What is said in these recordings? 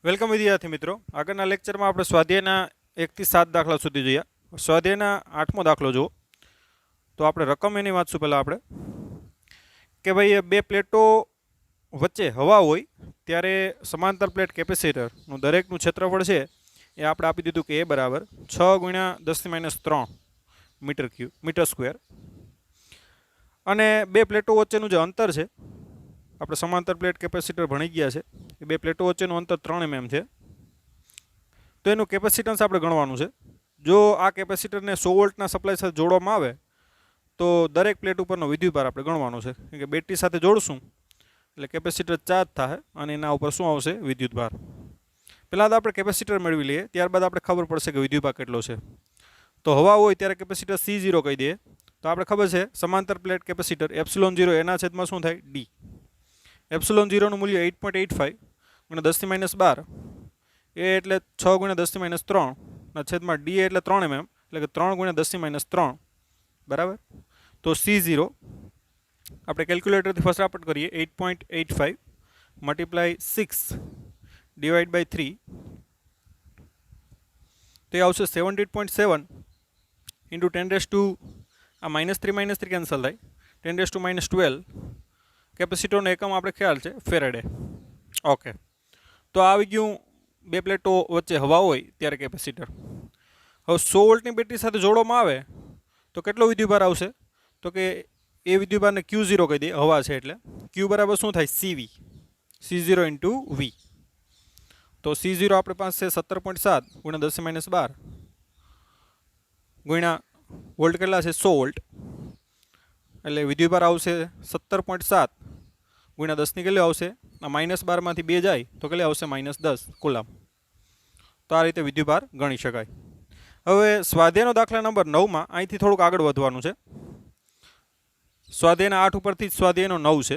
Welcome વિદ્યાર્થી મિત્રો, આગળના લેક્ચરમાં આપણે સ્વાધ્યાયના 1 થી 7 દાખલા સુધી જોયા. સ્વાધ્યાયના 8મો દાખલો જુઓ તો આપણે રકમ એની વાંચશું. પહેલાં આપણે કે ભાઈ બે પ્લેટો વચ્ચે હવા હોય ત્યારે સમાંતર પ્લેટ કેપેસિટરનું દરેકનું ક્ષેત્રફળ છે એ આપણે આપી દીધું કે એ બરાબર 6 × 10⁻³ મીટર સ્ક્વેર. અને બે પ્લેટો વચ્ચેનું જે અંતર છે, આપણે સમાંતર પ્લેટ કેપેસિટર ભણી ગયા છે, એ બે પ્લેટો વચ્ચેનું અંતર 3 mm છે. તો એનું કેપેસિટન્સ આપણે ગણવાનું છે. જો આ કેપેસિટરને 100 વોલ્ટના સપ્લાય સાથે જોડવામાં આવે તો દરેક પ્લેટ ઉપરનો વિદ્યુતભાર આપણે ગણવાનો છે. કેમ કે બેટરી સાથે જોડશું એટલે કેપેસિટર ચાર્જ થાય અને એના ઉપર શું આવશે? વિદ્યુતભાર. પહેલાં તો આપણે કેપેસિટર મેળવી લઈએ, ત્યારબાદ આપણે ખબર પડશે કે વિદ્યુતભાર કેટલો છે. તો હવા હોય ત્યારે કેપેસિટર C0 કહી દઈએ. તો આપણે ખબર છે સમાંતર પ્લેટ કેપેસિટર ε0 એના છેદમાં શું થાય? D. ε0 નું મૂલ્ય 8.85 × 10⁻12 એ એટલે 6 × 10⁻3 ના છેદમાં D એટલે 3 mm એટલે કે 3 × 10⁻3 બરાબર. તો C0 આપણે કેલ્ક્યુલેટરથી ફટાફટ કરીએ. 8.85 × 6 / 3 તો એ આવશે 17.7 × 10⁻³ -3 કેન્સલ થાય 10⁻12. કેપેસિટરનો એકમ આપણે ખ્યાલ છે ફેરેડે. ઓકે, તો આવી ગયું બે પ્લેટો વચ્ચે હવા હોય ત્યારે કેપેસિટર. હવે 100 વોલ્ટની બેટરી સાથે જોડવામાં આવે તો કેટલો વિદ્યુતભાર આવશે? તો કે એ વિદ્યુતભારને Q0 કહી દઈએ, હવા છે એટલે. Q બરાબર શું થાય? CV. C0 × V. તો C0 આપણી પાસે 17.7 × 10⁻12 ગુણ્યા વોલ્ટ કેટલા છે? 100 વોલ્ટ. એટલે વિદ્યુતભાર આવશે 17.7 ગુણ્યા 10 ની કેટલી આવશે? -12 માંથી 2 જાય તો કેટલી આવશે? -10 કુલામ. તો આ રીતે વિદ્યુતભાર ગણી શકાય. હવે સ્વાધ્યાયનો દાખલા નંબર 9માં અહીંથી થોડુંક આગળ વધવાનું છે. સ્વાધ્યાયના 8 ઉપરથી જ સ્વાધ્યાયનો 9 છે.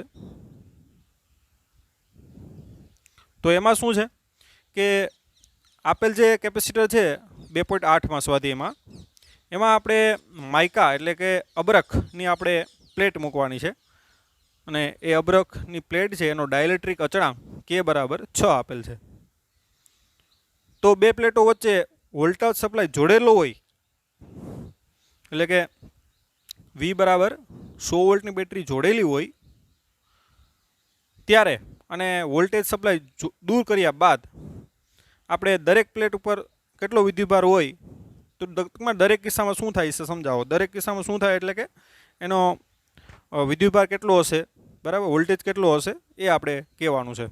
તો એમાં શું છે કે આપેલ જે કેપેસિટર છે 2.8માં સ્વાધ્યાયમાં, એમાં આપણે માઇકા એટલે કે અબરખની આપણે પ્લેટ મૂકવાની છે. અને એ અબરખની પ્લેટ છે એનો ડાયલેક્ટ્રિક અચળાંક K બરાબર 6 આપેલ છે. તો બે પ્લેટો વચ્ચે વોલ્ટેજ સપ્લાય જોડેલો હોય એટલે કે V બરાબર 100 વોલ્ટની બેટરી જોડેલી હોય ત્યારે અને વોલ્ટેજ સપ્લાય દૂર કર્યા બાદ આપણે દરેક પ્લેટ ઉપર કેટલો વિદ્યુતભાર હોય તો દરેક કિસ્સામાં શું થાય છે સમજાવો. દરેક કિસ્સામાં શું થાય એટલે કે એનો વિદ્યુતભાર કેટલો હશે, બરાબર, વોલ્ટેજ કેટલો હશે એ આપણે કહેવાનું છે.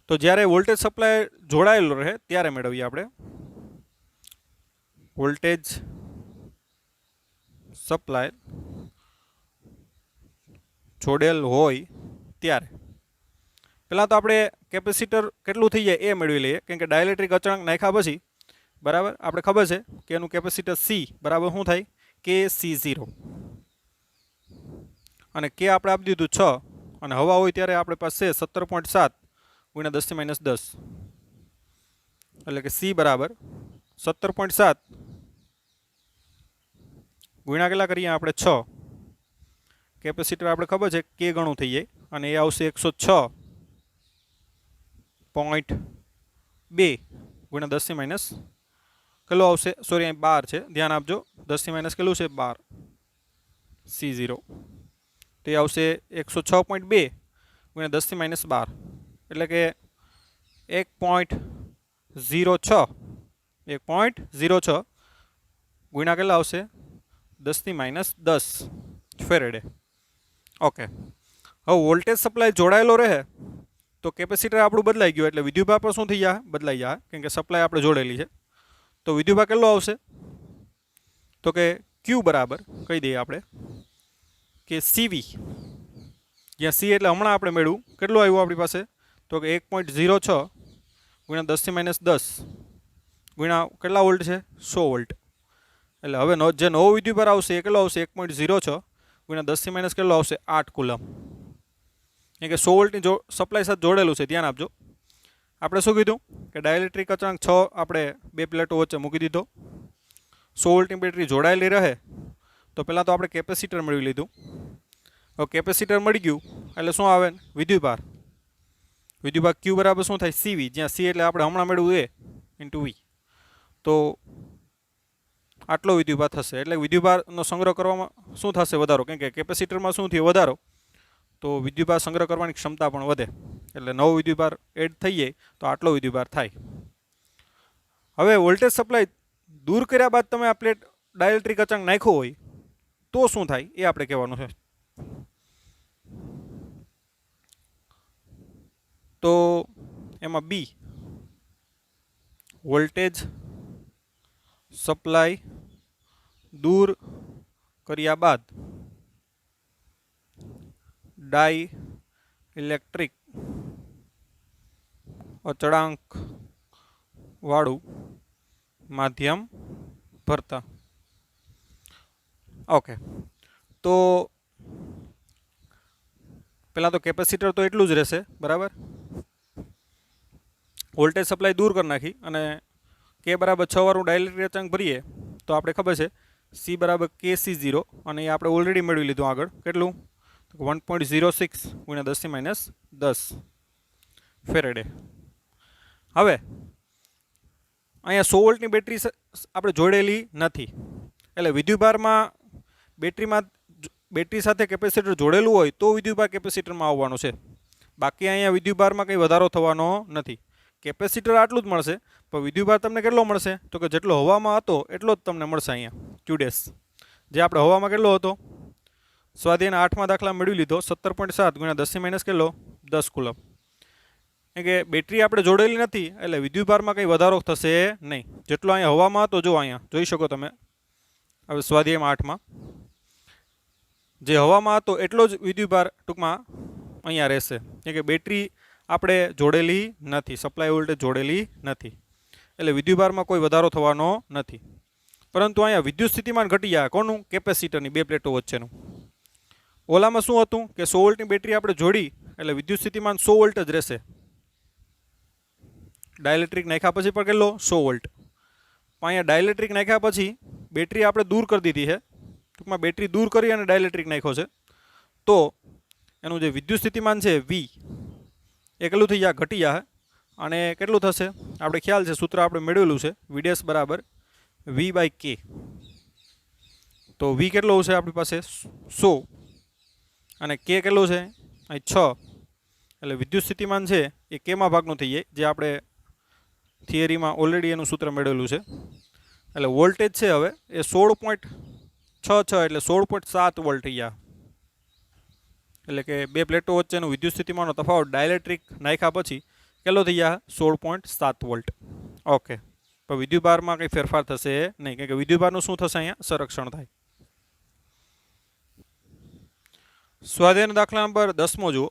તો જ્યારે વોલ્ટેજ સપ્લાય જોડાયેલો રહે ત્યારે મેળવીએ આપણે. વોલ્ટેજ સપ્લાય જોડેલ હોય ત્યારે પહેલાં તો આપણે કેપેસિટર કેટલું થઈ જાય એ મેળવી લઈએ. કેમ કે ડાયલેક્ટ્રિક અચળાંક નાખ્યા પછી બરાબર આપણે ખબર છે કે એનું કેપેસિટર C બરાબર શું થાય? KC0. અને K આપણે આપી દીધું 6 અને હવા હોય ત્યારે આપણે પાસે 17.7 × 10⁻10 એટલે કે C બરાબર 17.7 ગુણ્યા કેટલા કરીએ આપણે? 6. કેપેસિટર આપણે ખબર છે K ગણું થઈ જાય અને એ આવશે 106.2 × 10⁻, કેટલો આવશે? સોરી, અહીં 12 છે, ધ્યાન આપજો. 10⁻ કેટલું છે? 12. C0 તો એ આવશે 106.2 × 10⁻12 એટલે કે 1.06 ગુણ્યા કેટલા આવશે? 10⁻10 ફેરેડે. ઓકે, હવે વોલ્ટેજ સપ્લાય જોડાયેલો રહે તો કેપેસિટર આપણું બદલાઈ ગયું એટલે વિદ્યુતભાર પણ શું થઈ જાય? બદલાઈ જાય. કેમ કે સપ્લાય આપણે જોડેલી છે. તો વિદ્યુતભાર કેટલો આવશે? તો કે Q બરાબર કહી દઈએ આપણે કે CV, જ્યાં C એટલે હમણાં આપણે મેળવું કેટલું આવ્યું આપણી પાસે? તો કે 1.06 × 10⁻10 ગુણ્યા કેટલા વોલ્ટ છે? 100 વોલ્ટ. એટલે હવે જે નવો વિદ્યુતભાર આવશે એ કેટલો આવશે? 1.06 × 10⁻ કેટલો આવશે? 8 કુલમ. કેમ કે 100 વોલ્ટની સપ્લાય સાથે જોડેલું છે, ધ્યાન આપજો. આપણે શું કીધું કે ડાયલેક્ટ્રિક અચળાંક 6 આપણે બે પ્લેટો વચ્ચે મૂકી દીધો. 100 વોલ્ટની બેટરી જોડાયેલી રહે તો પહેલાં તો આપણે કેપેસિટર મેળવી લીધું. હવે કેપેસિટર મળી ગયું એટલે શું આવે? વિદ્યુતભાર. વિદ્યુતભાર ક્યુ બરાબર શું થાય સીવી, જ્યાં સી એટલે આપણે હમણાં મેળવ્યું એ ઇન્ટુ વી. તો આટલો વિદ્યુતભાર થશે. એટલે વિદ્યુતભારનો સંગ્રહ કરવામાં શું થશે વધારો, કેમ કે કેપેસિટરમાં શું થયું વધારો, તો વિદ્યુતભાર સંગ્રહ કરવાની ક્ષમતા પણ વધે. એટલે નવો વિદ્યુતભાર એડ થઈ જાય તો આટલો વિદ્યુતભાર થાય. હવે વોલ્ટેજ સપ્લાય દૂર કર્યા બાદ તમે આ પ્લેટ ડાયલેક્ટ્રિક અચાંક નાખ્યો હોય તો શું થાય એ આપણે કહેવાનું છે. તો એમાં બી વોલ્ટેજ સપ્લાય દૂર કર્યા બાદ ડાઈ ઇલેક્ટ્રિક અચળાંક વાળું માધ્યમ ભરતા. ઓકે, તો પહેલાં તો કેપેસિટર તો એટલું જ રહેશે, બરાબર. વોલ્ટેજ સપ્લાય દૂર કરી નાખી અને કે બરાબર 6 વાળું ડાયલેક્ટ્રિક અચાંક ભરીએ તો આપણે ખબર છે સી બરાબર KC0, અને એ આપણે ઓલરેડી મેળવી લીધું આગળ. કેટલું? 1.06 ગુણ્યા 10 - 10 ફેરેડે. હવે અહીંયા 100 વોલ્ટની બેટરી આપણે જોડેલી નથી, એટલે વિદ્યુતભારમાં બેટરી સાથે કેપેસિટર જોડેલું હોય તો વિદ્યુતભાર કેપેસિટરમાં આવવાનો છે. બાકી અહીંયા વિદ્યુતભારમાં કંઈ વધારો થવાનો નથી. કેપેસિટર આટલું જ મળશે, પણ વિદ્યુતભાર તમને કેટલો મળશે, તો કે જેટલો હવામાં હતો એટલો જ તમને મળશે અહીંયા ક્યુડેસ. જે આપણે હવામાં કેટલો હતો, સ્વાધ્યાયના 8મા દાખલા મેળવી લીધો 17.7 ગુણ્યા 10 - કેટલો 10 કુલમ. કે બેટરી આપણે જોડેલી નથી એટલે વિદ્યુતભારમાં કંઈ વધારો થશે નહીં. જેટલો અહીંયા હવામાં હતો, જો અહીંયા જોઈ શકો તમે, હવે સ્વાધ્યાયમાં 8માં જે હવામાં હતો એટલો જ વિદ્યુતભાર ટૂંકમાં અહીંયા રહેશે, કેમ કે બેટરી આપણે જોડેલી નથી, સપ્લાય વોલ્ટેજ જોડેલી નથી, એટલે વિદ્યુતભારમાં કોઈ વધારો થવાનો નથી. પરંતુ અહીંયા વિદ્યુત સ્થિતિમાન ઘટી જાય. કોનું? કેપેસિટરની બે પ્લેટો વચ્ચેનું. ઓલામાં શું હતું કે 100 વોલ્ટની બેટરી આપણે જોડી એટલે વિદ્યુત સ્થિતિમાન 100 વોલ્ટ જ રહેશે. ડાયલેક્ટ્રિક નાખ્યા પછી પણ કેટલો 100 વોલ્ટ. પણ અહીંયા ડાયલેક્ટ્રિક નાખ્યા પછી બેટરી આપણે દૂર કરી દીધી છે, ટૂંકમાં બેટરી દૂર કરી અને ડાયલેક્ટ્રિક નાખ્યો છે, તો એનું જે વિદ્યુત સ્થિતિમાન છે વી એ કેટલું થઈ જાય, ઘટી જાય. અને કેટલું થશે આપણે ખ્યાલ છે, સૂત્ર આપણે મેળવેલું છે, VDS બરાબર V/K. તો વી કેટલો છે આપણી પાસે 100 અને કે કેટલો છે અહીં 6, એટલે વિદ્યુત સ્થિતિમાન છે એ કેમાં ભાગનું થઈ જાય, જે આપણે થિયરીમાં ઓલરેડી એનું સૂત્ર મેળવેલું છે. એટલે વોલ્ટેજ છે હવે એ 16.66 એટલે 16.7 વોલ્ટ થઈ ગયા. એટલે કે બે પ્લેટો વચ્ચેનું વિદ્યુત સ્થિતિમાનનો તફાવત ડાયલેક્ટ્રિક નાખ્યા પછી કેટલો થઈ ગયા 16.7 વોલ્ટ. ઓકે, પણ વિદ્યુતભારમાં કંઈ ફેરફાર થશે નહીં, કેમ કે વિદ્યુતભારનું શું થશે અહીંયા સંરક્ષણ થાય. સ્વાધ્યાયનો દાખલા નંબર 10મો જુઓ.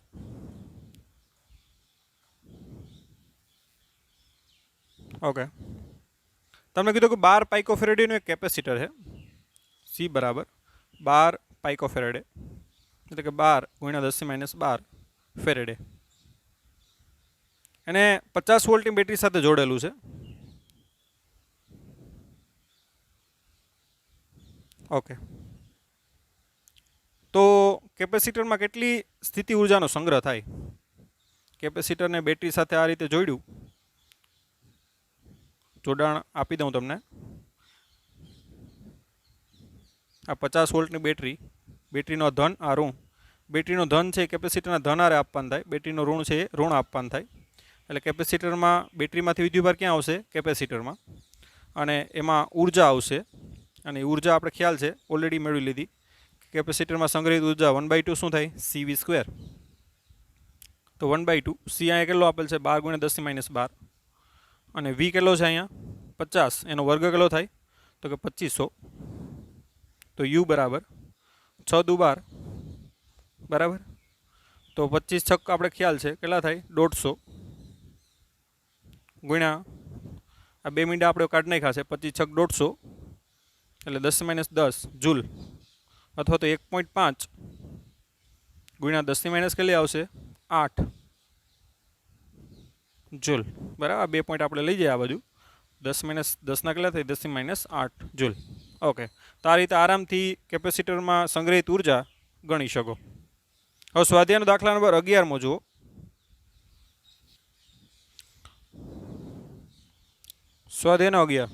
ઓકે, તમને કીધું કે 12 પાઇકોફેરેડેનું એક કેપેસિટર છે, સી બરાબર 12 પાઇકોફેરેડે, એટલે કે 12 ગુણ્યા 10 - 12 ફેરેડે. એને 50 વોલ્ટની બેટરી સાથે જોડેલું છે. ઓકે, તો કેપેસિટરમાં કેટલી સ્થિતિ ઉર્જાનો સંગ્રહ થાય? કેપેસિટરને બેટરી સાથે આ રીતે જોડ્યું, જોડાણ આપી દઉં તમને. આ 50 વોલ્ટની બેટરીનો ધન આ ઋણ, બેટરીનો ધન છે કેપેસિટરના ધન આરે આપવાનું થાય, બેટરીનો ઋણ છે એ ઋણ આપવાનું થાય. એટલે કેપેસિટરમાં બેટરીમાંથી વિદ્યુતભાર ક્યાં આવશે? કેપેસિટરમાં, અને એમાં ઉર્જા આવશે. અને ઉર્જા આપણે ખ્યાલ છે ઓલરેડી મેળવી લીધી, કેપેસિટરમાં સંગ્રહિત ઉર્જા 1/2 શું થાય? CV². તો 1/2 સી અહીંયા કેટલો આપેલ છે 12 ગુણ્યા 10 - 12, અને વી કેટલો છે અહીંયા 50, એનો વર્ગ કેટલો થાય? તો કે 2500. તો યુ બરાબર 6 દુ 12 બરાબર, તો 25 છક આપણે ખ્યાલ છે કેટલા થાય? 150 ગુણ્યા આ 2 મીંડા આપણે કાઢી નાખ્યા છે, 25 છક 150 એટલે 10 - 10 જૂલ, અથવા તો 1.5 ગુણ્યા 10 - કેટલી આવશે? 8 જૂલ. બરાબર, 2 પોઈન્ટ આપણે લઈ જઈએ આ બાજુ, 10 - 10 કેટલા થાય? 10 - 8 જૂલ. ઓકે, તો આ રીતે આરામથી કેપેસિટરમાં સંગ્રહિત ઉર્જા ગણી શકો. હવે સ્વાધ્યાયનો દાખલા નંબર 11મો જુઓ. સ્વાધ્યાયનો 11.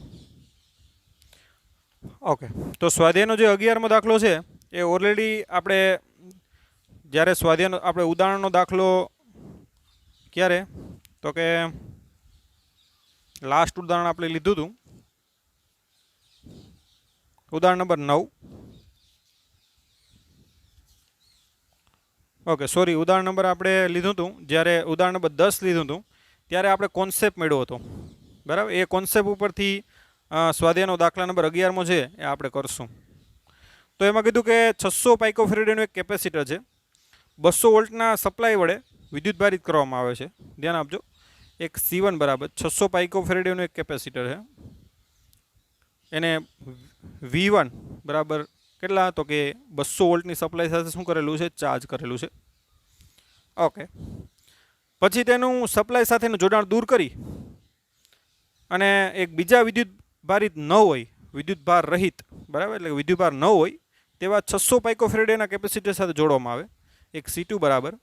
ઓકે, તો સ્વાધ્યાયનો જે 11મો દાખલો છે એ ઓલરેડી આપણે જ્યારે સ્વાધ્યાયનો આપણે ઉદાહરણનો દાખલો ક્યારે તો કે લાસ્ટ ઉદાહરણ આપણે લીધું હતું, ઉદાહરણ નંબર 9. ઓકે સોરી, ઉદાહરણ નંબર આપણે લીધું હતું જ્યારે ઉદાહરણ નંબર 10 લીધું હતું ત્યારે આપણે કોન્સેપ્ટ મેળવ્યો હતો, બરાબર. એ કોન્સેપ્ટ ઉપરથી સ્વાધ્યાયનો દાખલા નંબર 11મો છે એ આપણે કરશું. તો એમાં કીધું કે 600 પાઇકોફેરેડનું એક કેપેસિટર છે, 200 વોલ્ટના સપ્લાય વડે વિદ્યુત ભારિત કરવામાં આવે છે. ધ્યાન આપજો, એક C1 બરાબર 600 પાઇકોફેરેડનું એક કેપેસિટર છે, એને V1 બરાબર કેટલા તો કે 200 વોલ્ટની સપ્લાય સાથે શું કરેલું છે, ચાર્જ કરેલું છે. ઓકે, પછી તેનું સપ્લાય સાથેનું જોડાણ દૂર કરી અને એક બીજા વિદ્યુત ભારિત ન હોય, વિદ્યુત ભાર રહિત, બરાબર, એટલે વિદ્યુત ભાર ન હોય તેવા 600 પાઇકોફેરેડના કેપેસિટર સાથે જોડવામાં આવે. એક C2 બરાબર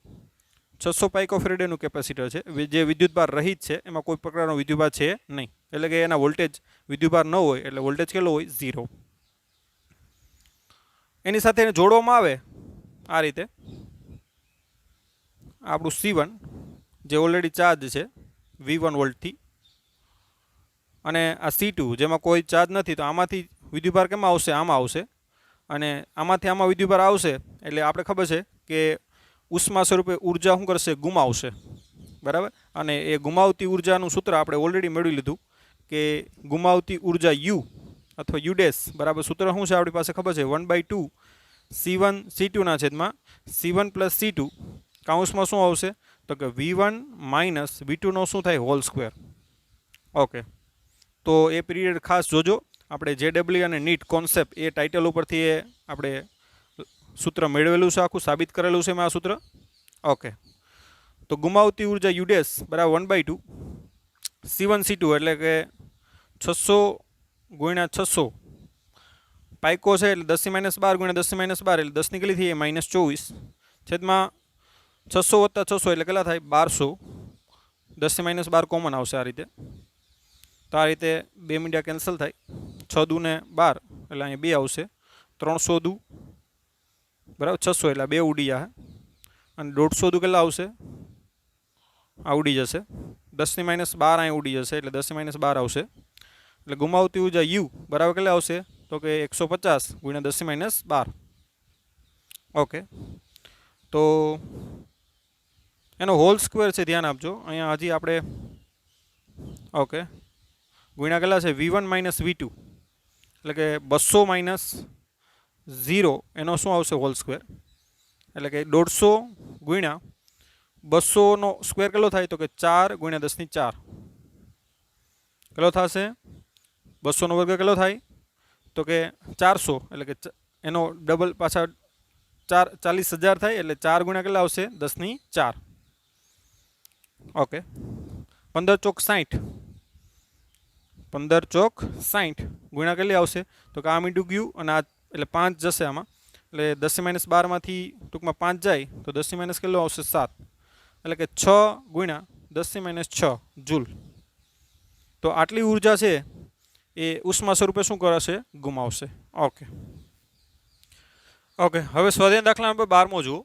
600 પાઇકોફેરેડનું કેપેસિટર છે જે વિદ્યુત ભાર રહિત છે, એમાં કોઈ પ્રકારનો વિદ્યુત ભાર છે નહીં, એટલે કે એના વોલ્ટેજ વિદ્યુત ભાર ન હોય એટલે વોલ્ટેજ કેટલો હોય, 0. એની સાથે એને જોડવામાં આવે આ રીતે આપણું C1 જે ઓલરેડી ચાર્જ છે V1 વોલ્ટથી, અને આ C2 જેમાં કોઈ ચાર્જ નથી, તો આમાંથી વિદ્યુતભાર કેમાં આવશે, આમાં આવશે, અને આમાંથી આમાં વિદ્યુતભાર આવશે એટલે આપણે ખબર છે કે ઉષ્મા સ્વરૂપે ઉર્જા શું કરશે, ગુમાવશે, બરાબર. અને એ ગુમાવતી ઉર્જાનું સૂત્ર આપણે ઓલરેડી મેળવી લીધું કે ગુમાવતી ઉર્જા U અથવા U ડેશ બરાબર સૂત્ર શું છે આપણી પાસે ખબર છે, 1/2 C1 C2 ના છેદમાં C1 + C2 કાઉન્સમાં શું આવશે તો કે V1 - V2 નો શું થાય, હોલ સ્ક્વેર. ઓકે, તો એ પીરિયડ ખાસ જોજો, આપણે JW અને નીટ કોન્સેપ્ટ એ ટાઇટલ ઉપરથી એ આપણે સૂત્ર મેળવેલું છે, આખું સાબિત કરેલું છે મેં આ સૂત્ર. ઓકે, તો ગુમાવતી ઉર્જા U ડેશ બરાબર 1/2 C1 C2 એટલે કે 600 × 600 પાઇકો છે એટલે 10 - 12 × 10 - 12 એટલે 10 ની કેટલી થઈ, -24 છેદમાં 600 + 600 એટલે કેટલા થાય, 1200. 10 - 12 કોમન આવશે આ રીતે, તો આ રીતે 2 મીંડા કેન્સલ થાય, 6 દુ ને 12 એટલે અહીંયા 2 આવશે, 300 દુ બરાબર 600 એટલે 2 ઉડી જશે, અને 150 દુ કેટલા આવશે, આ ઉડી જશે, 10 - 12 અહીં ઉડી જશે એટલે 10 - 12 આવશે. એટલે ગુમાવતી ઉર્જા U બરાબર કેટલા આવશે તો કે 150 × 10 - 12. ઓકે, તો એનો હોલ સ્ક્વેર છે, ધ્યાન આપજો અહીંયા હજી આપણે. ઓકે, ગુણ્યા કેટલા છે, V1 - V2 એટલે કે 200 - 0 એનો શું આવશે, હોલ સ્ક્વેર, એટલે કે 150 × 200 નો સ્ક્વેર કેટલો થાય તો કે 4 × 10 4 કેટલો થશે, 200 નો વર્ગ કેટલો થાય તો કે 400 એટલે કે એનો ડબલ પાછા 40,000 થાય એટલે 4 × કેટલા આવશે, 10 4. ઓકે, 15 ચોક 60, 15 ચોક 60 ગુણ્યા કેટલી આવશે તો કે આ મીંડું ગયું અને આ એટલે 5 જશે આમાં, એટલે 10 - 12 માંથી ટૂંકમાં 5 જાય તો 10 - કેટલો આવશે, 7, એટલે કે 6 × 10 - 6 જૂલ. તો આટલી ઉર્જા છે એ ઉષ્મા સ્વરૂપે શું કરશે, ગુમાવશે. ઓકે, ઓકે, હવે સ્વાધ્યાય દાખલા નંબર 12મો જુઓ.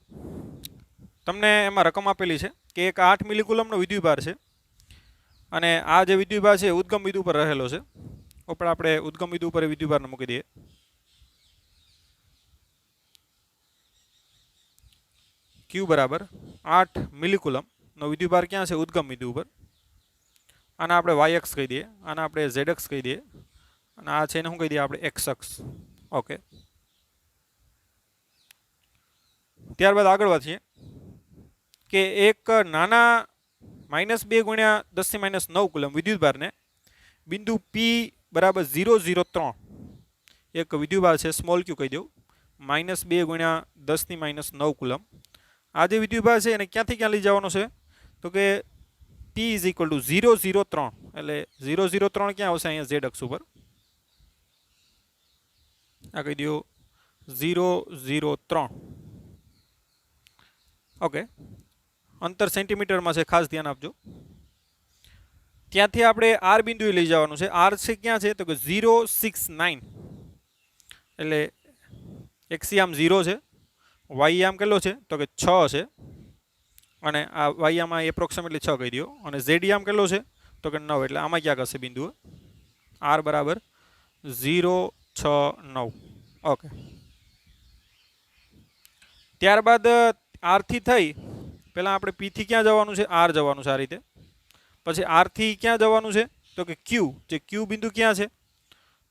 તમને એમાં રકમ આપેલી છે કે એક 8 મિલીકુલમનો વિદ્યુતભાર છે, અને આ જે વિદ્યુતભાર છે ઉદ્ગમ બિંદુ પર રહેલો છે. ઉપર આપણે ઉદ્ગમ બિંદુ ઉપર વિદ્યુતભારને મૂકી દઈએ. Q બરાબર 8 મિલીકુલમનો વિદ્યુતભાર ક્યાં છે, ઉદ્ગમ બિંદુ ઉપર. આને આપણે y અક્ષ કહી દઈએ, આને આપણે z અક્ષ કહી દઈએ, અને આ છે એને શું કહી દઈએ આપણે x અક્ષ. ઓકે, ત્યારબાદ આગળ વધીએ કે એક નાના -2 × 10 - 9 કુલમ વિદ્યુતભારને બિંદુ P બરાબર 0 0 3 એક વિદ્યુતભાર છે, સ્મોલ q કહી દઉં, -2 × 10 - 9 કુલમ. આ જે વિદ્યુતભાર છે એને ક્યાંથી ક્યાં લઈ જવાનો છે તો કે P = 0 0 3 એટલે 0 0 3 ક્યાં આવશે, અહીંયા z અક્ષ ઉપર. આ કહી દો 0 0 3. ઓકે, અંતર સેન્ટીમીટરમાં છે, ખાસ ધ્યાન આપજો. ત્યાંથી આપણે આર બિંદુએ લઈ જવાનું છે. આર છે ક્યાં છે તો કે 069 એટલે એક્સી આમ 0 છે, વાય આમ કેટલો છે તો કે 6 છે અને આ વાય આમાં એપ્રોક્સિમેટલી 6 કહી દો અને ઝેડ આમ કેટલો છે તો કે 9 એટલે આમાં ક્યાંક હશે બિંદુ આર બરાબર 069. ઓકે. ત્યારબાદ આરથી થઈ પહેલાં આપણે પીથી ક્યાં જવાનું છે આર જવાનું છે આ રીતે. પછી આરથી ક્યાં જવાનું છે તો કે ક્યુ, જે ક્યુ બિંદુ ક્યાં છે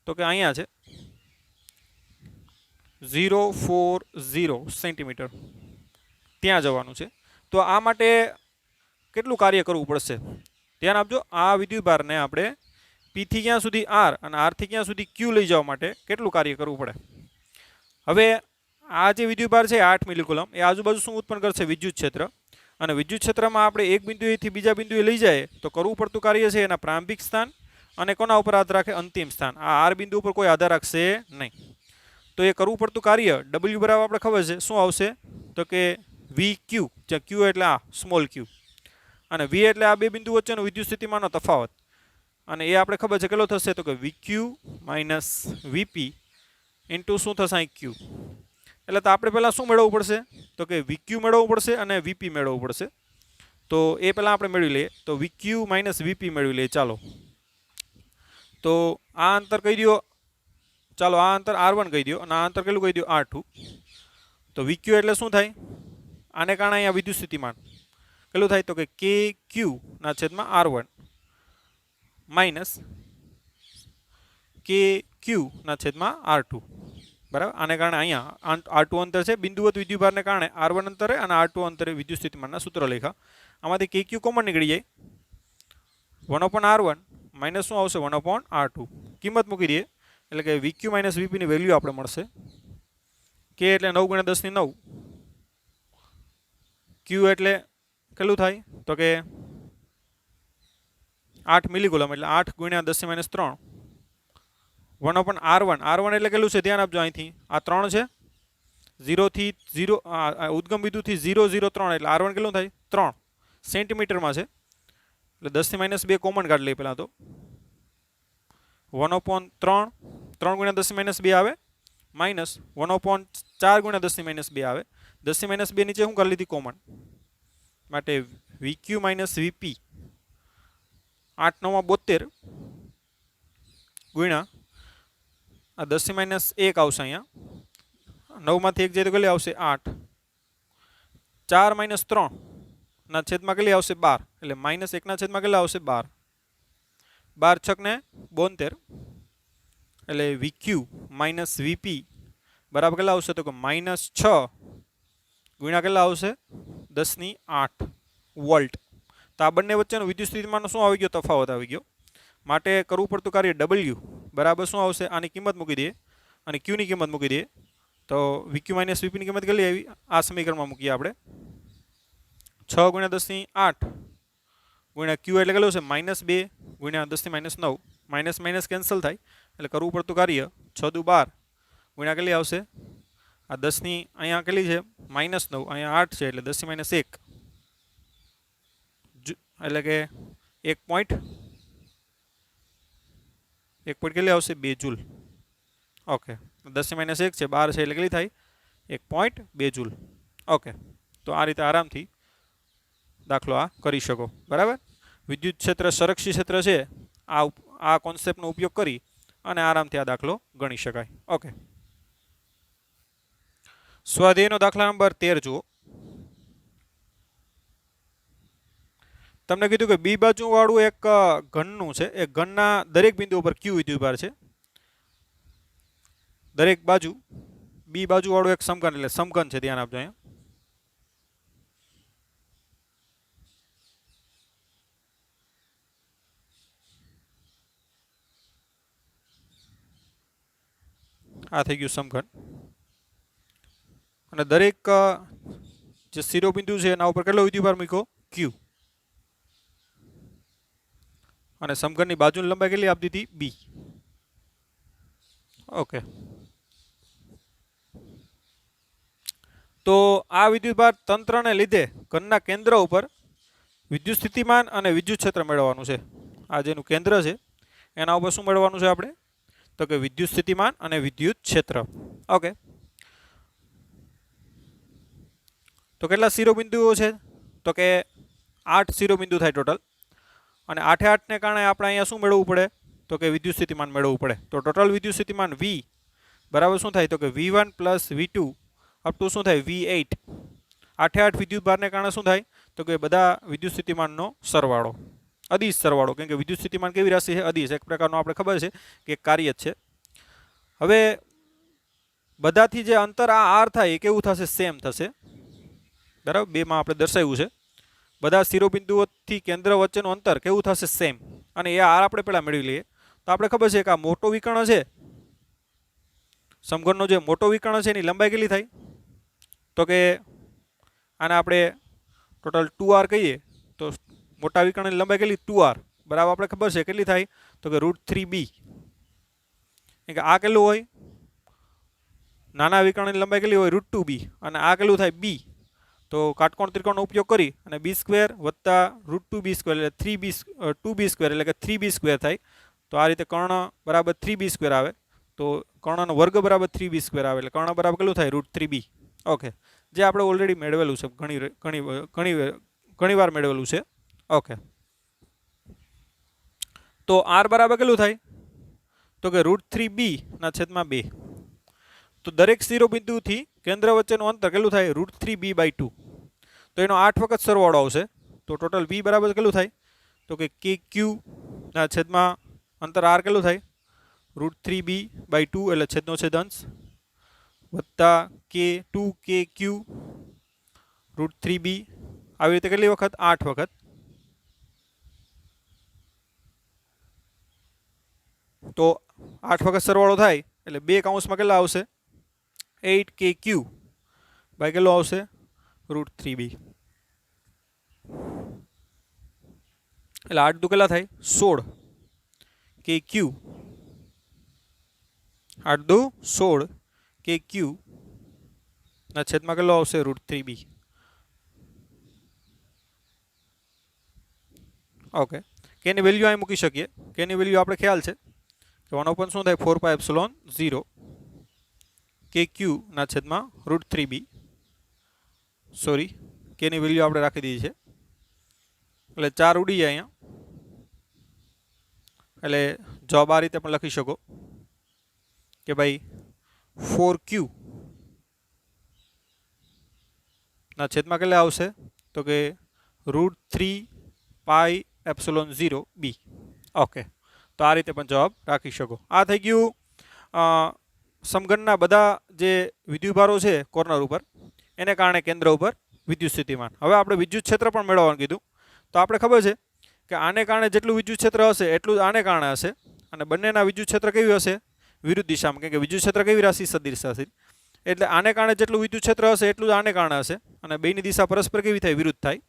તો કે અહીંયા છે 040 સેન્ટીમીટર, ત્યાં જવાનું છે. તો આ માટે કેટલું કાર્ય કરવું પડશે ધ્યાન આપજો. આ વિદ્યુતભારને આપણે પીથી ક્યાં સુધી આર અને આરથી ક્યાં સુધી ક્યુ લઈ જવા માટે કેટલું કાર્ય કરવું પડે. હવે આ જે વિદ્યુતભાર છે 8 મિલીકુલમ એ આજુબાજુ શું ઉત્પન્ન કરશે વિદ્યુત ક્ષેત્ર, અને વિદ્યુત ક્ષેત્રમાં આપણે એક બિંદુએથી બીજા બિંદુએ લઈ જાય તો કરવું પડતું કાર્ય છે એના પ્રારંભિક સ્થાન અને કોના ઉપર આધાર રાખે અંતિમ સ્થાન. આ આર બિંદુ ઉપર કોઈ આધાર રાખશે નહીં. તો એ કરવું પડતું કાર્ય ડબલ્યુ બરાબર આપણે ખબર છે શું આવશે તો કે વી ક્યુ, જ્યાં ક્યુ એટલે આ સ્મોલ ક્યુ અને વી એટલે આ બે બિંદુ વચ્ચેનો વિદ્યુત સ્થિતિમાનનો તફાવત, અને એ આપણે ખબર છે કેટલો થશે તો કે વી ક્યુ માઇનસ વીપી ઇન્ટુ શું થશે અહીં ક્યુ. એટલે તો આપણે પહેલાં શું મેળવવું પડશે તો કે વીક્યુ મેળવવું પડશે અને વીપી મેળવવું પડશે. તો એ પહેલાં આપણે મેળવી લઈએ. તો વીક્યુ માઇનસ વીપી મેળવી લઈએ. ચાલો તો આ અંતર કહી દો, ચાલો આ અંતર R1 કહી દો અને આ અંતર કેટલું કહી દો R2. તો વીક્યુ એટલે શું થાય, આને કારણે અહીંયા વિદ્યુત સ્થિતિમાન કેટલું થાય તો કે કે ક્યુ ના છેદમાં R1 માઇનસ કે ક્યુ ના છેદમાં R2 બરાબર. આને કારણે અહીંયા R2 અંતર છે બિંદુવત વિદ્યુતભારને કારણે R1 અંતરે અને R2 અંતરે વિદ્યુત સ્થિતિમાનના સૂત્ર લખ્યા. આમાંથી કે ક્યુ કોમન નીકળી જાય 1/R1 માઇનસ શું આવશે 1/R2. કિંમત મૂકી દઈએ એટલે કે વીક્યુ માઇનસ વીપીની વેલ્યુ આપણે મળશે. કે એટલે 9 × 10⁹, ક્યુ એટલે કેટલું થાય તો કે 8 મિલીકુલમ એટલે 8 × 10⁻³ 1/R1. R1 એટલે કેટલું છે ધ્યાન આપજો, અહીંથી આ 3 છે 0 થી 0 ઉદ્ગમ બિંદુથી 0 0 3 એટલે R1 કેટલું થાય 3 સેન્ટીમીટરમાં છે. એટલે 10⁻² કોમન કાઢી લઈએ પહેલાં તો 1/3 3 × 10⁻² આવે માઇનસ 1/4 × 10⁻² આવે. 10⁻² નીચે શું કરી લીધી કોમન, માટે વીક્યુ માઇનસ વીપી 8 9 72 ગુણ્યા આ 10⁻1 આવશે અહીંયા 9 માંથી 1 જાય તો કેટલી આવશે 8, 4 - 3 ના છેદમાં કેટલી આવશે 12 એટલે -1 ના છેદમાં કેટલા આવશે 12, 12 × 6 = 72 એટલે વીક્યુ માઇનસ વીપી બરાબર કેટલા આવશે તો કે -6 ગુણ્યા કેટલા આવશે 10⁸ વોલ્ટ. તો આ બંને વચ્ચેનો વિદ્યુત સ્થિતિમાનનો શું આવી ગયો તફાવત આવી ગયો. માટે કરવું પડતું કાર્ય ડબલ્યુ બરાબર શું આવશે, આની કિંમત મૂકી દઈએ અને ક્યુની કિંમત મૂકી દઈએ. તો વીક્યુ માઇનસ વીપીની કિંમત કેટલી આવી આ સમીકરણમાં મૂકીએ આપણે 6 × 10⁸ ગુણ્યા ક્યુ એટલે કેટલું છે -2 ગુણ્યા 10⁻9 માઇનસ માઇનસ કેન્સલ થાય એટલે કરવું પડતું કાર્ય 6 દુ 12 ગુણ્યા કેટલી આવશે આ 10 અહીંયા કેટલી છે -9 અહીંયા 8 છે એટલે 10⁻1 એટલે કે 1 પોઈન્ટ કેટલી આવશે 2 જૂલ. ઓકે 10⁻1 છે 12 છે એટલે કેટલી થાય 1.2 જૂલ. ઓકે તો આ રીતે આરામથી દાખલો આ કરી શકો બરાબર. વિદ્યુત ક્ષેત્ર સંરક્ષિત ક્ષેત્ર છે આ કોન્સેપ્ટનો ઉપયોગ કરી અને આરામથી આ દાખલો ગણી શકાય. ઓકે સ્વાધ્યાયનો દાખલા નંબર 13 જુઓ. તમને કીધું કે બી બાજુ વાળું એક ઘનનું છે, એક ઘનના દરેક બિંદુ ઉપર ક્યુ વિદ્યુતભાર છે. દરેક બાજુ બી બાજુ વાળું એક સમઘન એટલે સમઘન છે, ધ્યાન આપજો અહીંયા. આ થઈ ગયું સમઘન અને દરેક જે શિરોબિંદુ છે એના ઉપર કેટલો વિદ્યુતભાર મૂક્યો ક્યુ અને સમઘનની બાજુની લંબાઈ કેટલી આપી દીધી બી. ઓકે તો આ વિદ્યુતભાર તંત્રને લીધે ઘનના કેન્દ્ર ઉપર વિદ્યુત સ્થિતિમાન અને વિદ્યુત ક્ષેત્ર મેળવવાનું છે. આ જેનું કેન્દ્ર છે એના ઉપર શું મેળવવાનું છે આપણે? તો કે વિદ્યુત સ્થિતિમાન અને વિદ્યુત ક્ષેત્ર. ઓકે, તો કેટલા શિરોબિંદુઓ છે? તો કે 8 શિરોબિંદુ થાય ટોટલ. અને 8 ને કારણે આપણે અહીંયા શું મેળવવું પડે? તો કે વિદ્યુત સ્થિતિમાન મેળવવું પડે. તો ટોટલ વિદ્યુત સ્થિતિમાન V બરાબર શું થાય? તો કે V1 plus V2 up to શું થાય? V8. 8 વિદ્યુત ભારને કારણે શું થાય? તો કે બધા વિદ્યુત સ્થિતિમાનનો સરવાળો, અદિશ સરવાળો. કેમ કે વિદ્યુત સ્થિતિમાન કેવી રાશિ છે? અદિશ, એક પ્રકારનો આપણે ખબર છે કે કાર્ય જ છે. હવે બધાથી જે અંતર આ R થાય એ કેવું થશે? સેમ થશે. બરાબર, બેમાં આપણે દર્શાવ્યું છે. બધા શિરોબિંદુઓથી કેન્દ્ર વચ્ચેનું અંતર કેવું થશે? સેમ. અને એ R આપણે પહેલાં મેળવી લઈએ. તો આપણે ખબર છે કે આ મોટો વિકર્ણ છે, સમઘનનો જે મોટો વિકર્ણ છે એની લંબાઈ કેટલી થાય? તો કે આને આપણે ટોટલ 2R કહીએ તો મોટા વિકર્ણની લંબાઈ કેટલી? 2R. બરાબર, આપણે ખબર છે કેટલી થાય? તો કે √3b. કે આ કેટલું હોય? નાના વિકર્ણની લંબાઈ કેટલી હોય? √2b. અને આ કેટલું થાય? b. તો કાટકોણ ત્રિકોણનો ઉપયોગ કરી અને b² વત્તા √2b² એટલે 2b² એટલે કે 3b² થાય. તો આ રીતે કર્ણ બરાબર 3b² આવે. તો કર્ણનો વર્ગ બરાબર 3b² આવે એટલે કર્ણ બરાબર કેટલું થાય? √3b. ઓકે, જે આપણે ઓલરેડી મેળવેલું છે, ઘણી વાર મેળવેલું છે. ઓકે, તો R બરાબર કેટલું થાય? તો કે √3b/2. તો દરેક શિરોબિંદુથી કેન્દ્ર વચ્ચેનું અંતર કેટલું થાય? √3b/2. તો એનો 8 વખત સરવાળો આવશે. તો ટોટલ b બરાબર કેટલું થાય? તો કે kq/, અંતર R કેટલું થાય? √3b/2 એટલે છેદનો છેદ અંશ વત્તા k2kq √3b. આવી રીતે કેટલી વખત? 8 વખત. તો 8 વખત સરવાળો થાય એટલે 2 કૌંસમાં કેટલા આવશે? 8kq બાય કેટલો આવશે? √3b. એટલે 8 દુ કેટલા થાય? 16 kq. 8 દુ 16 kq ના છેદમાં કેટલો આવશે? √3b. ઓકે, કેની વેલ્યુ અહીં મૂકી શકીએ? કેની વેલ્યુ આપણે ખ્યાલ છે કે 1 શું થાય? 4πε0 kq ના છેદમાં √3b. સોરી, કેની વેલ્યુ આપણે રાખી દીધી છે એટલે 4 ઉડી જાય અહીંયા. એટલે જવાબ આ રીતે પણ લખી શકો કે ભાઈ 4q ના છેદમાં કેટલા આવશે? તો કે √3πε0b. ઓકે, તો આ રીતે પણ જવાબ રાખી શકો. આ થઈ ગયું સમઘનના બધા જે વિદ્યુતભારો છે કોર્નર ઉપર એને કારણે કેન્દ્ર ઉપર વિદ્યુત સ્થિતિમાન. હવે આપણે વિદ્યુત ક્ષેત્ર પણ મેળવવાનું કીધું. તો આપણે ખબર છે કે આને કારણે જેટલું વિદ્યુત ક્ષેત્ર હશે એટલું જ આને કારણે હશે. અને બંનેના વિદ્યુત ક્ષેત્ર કેવી હશે? વિરુદ્ધ દિશામાં. કેમ કે વિદ્યુત ક્ષેત્ર કેવી રાશિ? સદિશ રાશિ. એટલે આને કારણે જેટલું વિદ્યુત ક્ષેત્ર હશે એટલું જ આને કારણે હશે. અને બેની દિશા પરસ્પર કેવી થાય? વિરુદ્ધ થાય.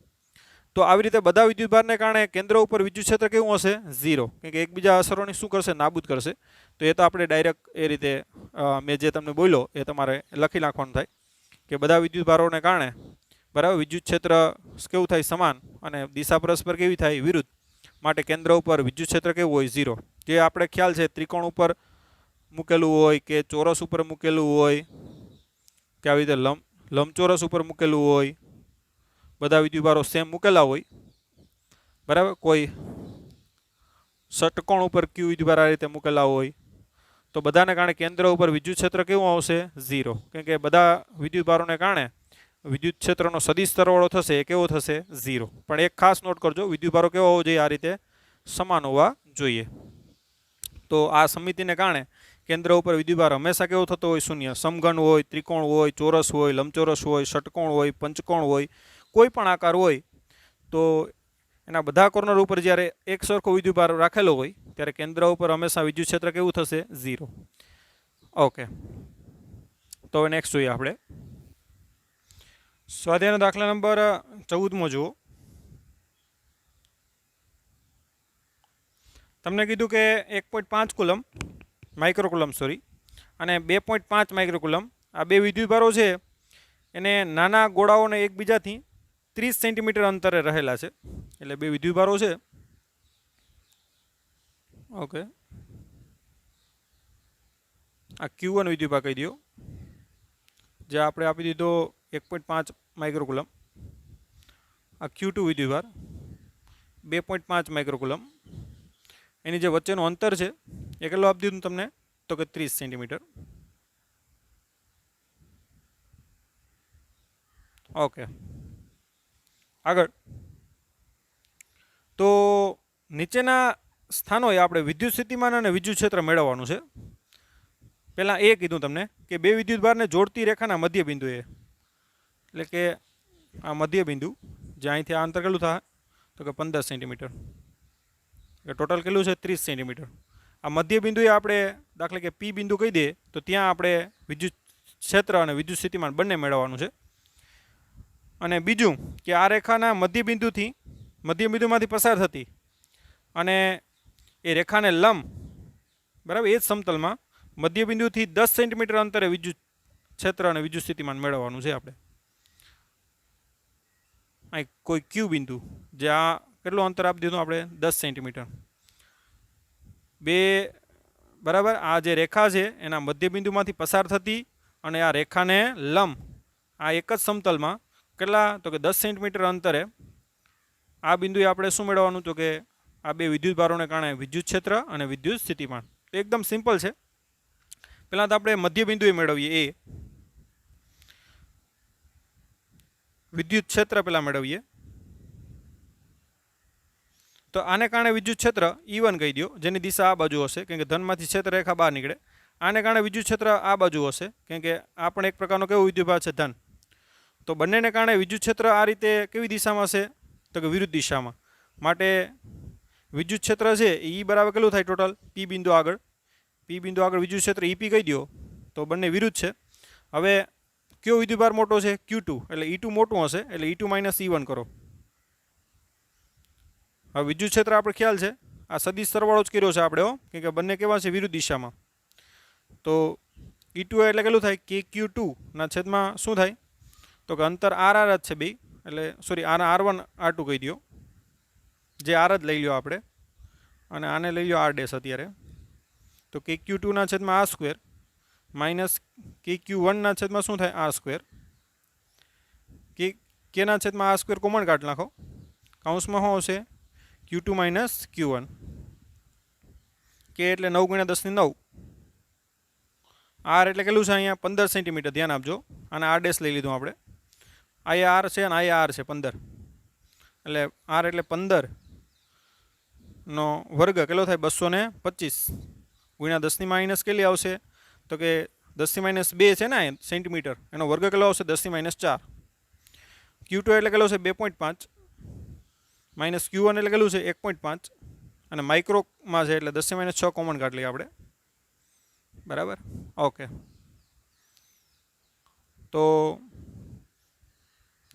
તો આવી રીતે બધા વિદ્યુતભારને કારણે કેન્દ્ર ઉપર વિદ્યુત ક્ષેત્ર કેવું હશે? 0. કેમ કે એકબીજા અસરોની શું કરશે? નાબૂદ કરશે. તો એ તો આપણે ડાયરેક્ટ એ રીતે મેં જે તમને બોલ્યો એ તમારે લખી નાખવાનું થાય કે બધા વિદ્યુતભારોને કારણે બરાબર વિદ્યુત ક્ષેત્ર કેવું થાય? સમાન. અને દિશા પરસ્પર કેવી થાય? વિરુદ્ધ. માટે કેન્દ્ર ઉપર વિદ્યુત ક્ષેત્ર કેવું હોય? 0. જે આપણે ખ્યાલ છે ત્રિકોણ ઉપર મૂકેલું હોય કે ચોરસ ઉપર મૂકેલું હોય કે આવી રીતે લંબચોરસ ઉપર મૂકેલું હોય, બધા વિદ્યુતભારો સેમ મૂકેલા હોય. બરાબર, કોઈ ષટકોણ ઉપર ક્યુ વિદ્યુતભાર આ રીતે મૂકેલા હોય તો બધાને કારણે કેન્દ્ર ઉપર વિદ્યુત ક્ષેત્ર કેવું આવશે? 0. કેમ કે બધા વિદ્યુતભારોને કારણે વિદ્યુત ક્ષેત્રનો સદિશ સરવાળો થશે એ કેવો થશે? 0. પણ એક ખાસ નોટ કરજો, વિદ્યુતભારો કેવો હોવો જોઈએ? આ રીતે સમાન હોવા જોઈએ. તો આ સમિતિને કારણે કેન્દ્ર ઉપર વિદ્યુતભાર હંમેશા કેવો થતો હોય? 0. સમઘન હોય, ત્રિકોણ હોય, ચોરસ હોય, લંબચોરસ હોય, ષટકોણ હોય, પંચકોણ હોય, કોઈ પણ આકાર હોય તો એના બધા કોર્નર ઉપર જ્યારે એક સરખો વિદ્યુતભાર રાખેલો હોય ત્યારે કેન્દ્ર ઉપર હંમેશા વિદ્યુત ક્ષેત્ર કેવું થશે? 0. ઓકે, તો હવે નેક્સ્ટ જોઈએ આપણે સ્વાધ્યાયનો દાખલા નંબર 14મો જુઓ. તમને કીધું કે 1.5 કુલમ માઇક્રોકુલમ અને 2.5 માઇક્રોકુલમ આ બે વિદ્યુતભારો છે એને નાના ગોળાઓને એકબીજાથી 30 સેન્ટીમીટર અંતરે રહેલા છે. એટલે બે વિદ્યુતભારો છે ઓકે, આ Q1 વિદ્યુતભાર કહી દો, જે આપણે આપી દીધો 1.5 માઇક્રોકુલમ. આ Q2 વિદ્યુતભાર 2.5 માઇક્રોકુલમ. એની જે વચ્ચેનું અંતર છે એ કેટલું આપી દીધું તમને, તો કે 30 સેન્ટીમીટર. ઓકે, આગળ તો નીચેના સ્થાનોએ આપણે વિદ્યુત સ્થિતિમાન અને વિદ્યુત ક્ષેત્ર મેળવવાનું છે. પહેલાં એ કીધું તમને કે બે વિદ્યુતભારને જોડતી રેખાના મધ્ય બિંદુએ, એટલે કે આ મધ્ય બિંદુ જે અહીંથી આ અંતર કેટલું થાય, તો કે 15 સેન્ટીમીટર. એટલે ટોટલ કેટલું છે, 30 સેન્ટીમીટર. આ મધ્ય બિંદુએ આપણે દાખલા કે પી બિંદુ કહી દઈએ તો ત્યાં આપણે વિદ્યુત ક્ષેત્ર અને વિદ્યુત સ્થિતિમાન બંને મેળવવાનું છે. અને બીજું કે આ રેખાના મધ્ય બિંદુમાંથી પસાર થતી અને એ રેખાને લંબ, બરાબર, એ જ સમતલમાં મધ્ય બિંદુથી 10 સેન્ટીમીટર અંતરે વિદ્યુત ક્ષેત્ર અને વિદ્યુત સ્થિતિમાન મેળવવાનું છે આપણે. અહીં કોઈ ક્યુ બિંદુ, જે આ કેટલું અંતર આપી દીધું આપણે, 10 સેન્ટીમીટર. બે, બરાબર, આ જે રેખા છે એના મધ્ય બિંદુમાંથી પસાર થતી અને આ રેખાને લંબ આ એક જ સમતલમાં કેટલા, તો કે 10 સેન્ટીમીટર અંતરે આ બિંદુએ આપણે શું મેળવવાનું, તો કે આ બે વિદ્યુત ભારોને કારણે વિદ્યુત ક્ષેત્ર અને વિદ્યુત સ્થિતિમાન. તો એકદમ સિમ્પલ છે. પહેલાં તો આપણે મધ્ય બિંદુએ મેળવીએ એ વિદ્યુત ક્ષેત્ર પહેલાં મેળવીએ. તો આને કારણે વિદ્યુત ક્ષેત્ર E1 કહી દો, જેની દિશા આ બાજુ હશે, કેમ કે ધનમાંથી ક્ષેત્ર રેખા બહાર નીકળે. આને કારણે વિદ્યુત ક્ષેત્ર આ બાજુ હશે, કેમ કે આ પણ એક પ્રકારનો કેવો વિદ્યુતભાર છે, ધન. તો બંનેને કારણે વિદ્યુત ક્ષેત્ર આ રીતે કેવી દિશામાં હશે, તો કે વિરુદ્ધ દિશામાં. માટે વિદ્યુત ક્ષેત્ર છે એ બરાબર કેટલું થાય, ટોટલ પી બિંદુ આગળ વિદ્યુત ક્ષેત્ર EP કહી દો, તો બંને વિરુદ્ધ છે. હવે કયો વિદ્યુતભાર મોટો છે, Q2, એટલે E2 મોટું હશે, એટલે E2 માઇનસ E1 કરો. હવે વિદ્યુત ક્ષેત્ર આપણે ખ્યાલ છે, આ સદિશ સરવાળો જ કર્યો છે આપણે, કેમ કે બંને કેવા છે, વિરુદ્ધ દિશામાં. તો E2 એટલે કેટલું થાય, KQ2 ના છેદમાં શું થાય, તો કે અંતર RR જ છે બે, એટલે સોરી R1 R2 કહી દો, જે R જ લઈ લ્યો આપણે, અને આને લઈ લો R ડેશ અત્યારે. તો KQ2 ના છેદમાં R સ્ક્વેર માઇનસ KQ1 ના છેદમાં શું થાય, R સ્ક્વેર. કે ના છેદમાં R સ્ક્વેર કોમન કાઢી નાખો, કૌંસમાં શું આવશે, Q2 માઇનસ Q1. કે એટલે 9 ગુણ્યા 10 ની 9. R એટલે કેટલું છે અહીંયા, 15 સેન્ટીમીટર. ધ્યાન આપજો, અને R ડેશ લઈ લીધું આપણે. અહીંયા R છે અને અહીંયા R છે 15, એટલે R એટલે 15 નો વર્ગ કેટલો થાય, 225 ગુણ્યા 10 ની માઇનસ કેટલી આવશે, તો કે 10 ની માઇનસ 2 છે ને સેન્ટીમીટર, એનો વર્ગ કેટલો આવશે, 10 ની માઇનસ 4. Q2 એટલે કેટલો છે, 2.5 માઇનસ Q1 એટલે કેટલું છે, 1.5, અને માઇક્રોમાં છે એટલે 10 ની માઇનસ 6 કોમન કાઢી લઈએ આપણે, બરાબર. ઓકે, તો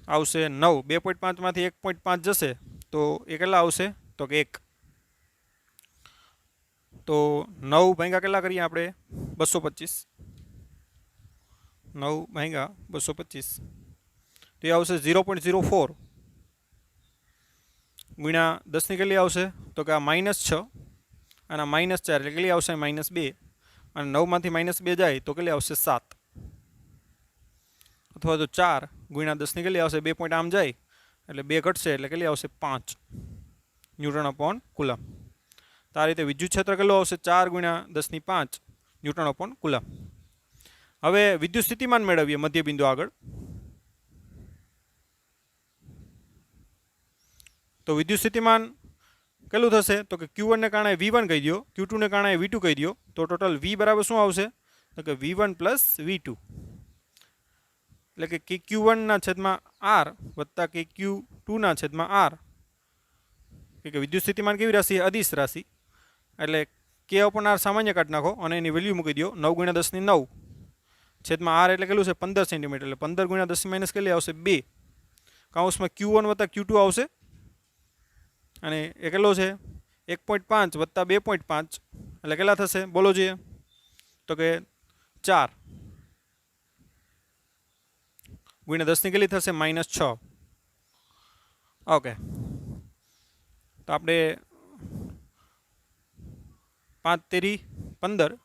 આવશે 9. 2.5 માંથી 1.5 જશે તો એ કેટલા આવશે, તો કે 1. તો 9 ભાગ્યા કેટલા કરીએ આપણે, 225. 9 ભાગ્યા 225 તો એ આવશે 0.04 ગુણ્યા 10 ની કેટલી આવશે, તો કે આ -6 અને -4 એટલે કેટલી આવશે, -2, અને 9 માંથી -2 જાય તો કેટલી આવશે, 7, અથવા તો 4 ગુણ્યા 10 ની કેટલી આવશે, 2 પોઈન્ટ આમ જાય એટલે 2 ઘટશે એટલે કેટલી આવશે, 5 ન્યૂટન અપોન કુલમ. તો આ રીતે વિદ્યુત ક્ષેત્ર કેટલું આવશે, 4 ગુણ્યા 10 ની 5 ન્યૂટન અપોન કુલમ. હવે વિદ્યુત સ્થિતિમાન મેળવીએ મધ્ય બિંદુ આગળ. તો વિદ્યુત સ્થિતિમાન કેટલું થશે, તો કે Q1 ને કારણે V1 કહી દો, Q2 ને કારણે V2 કહી દો, તો ટોટલ V બરાબર શું આવશે, તો કે V1 પ્લસ V2, એટલે કે KQ1 ના છેદમાં R વત્તા KQ2 ના છેદમાં R. કે વિદ્યુત સ્થિતિમાન કેવી રાશિ, અદિશ રાશિ, એટલે K અપોન R સામાન્ય કાઢી નાખો અને એની વેલ્યુ મૂકી દો, 9 ગુણ્યા 10 ની 9 છેદમાં R એટલે કેટલું છે, 15 સેન્ટીમીટર, એટલે 15 ગુણ્યા 10 માઇનસ કેટલી આવશે, 2. કૌંસમાં Q1 વત્તા Q2 આવશે, અને એ કેટલો છે, 1.5 વત્તા 2.5 એટલે કેટલા થશે, બોલો જોઈએ, તો કે 4 ગુણ્યા 10 ની કેટલી થશે, -6. ઓકે, તો આપણે 5 તેરી 15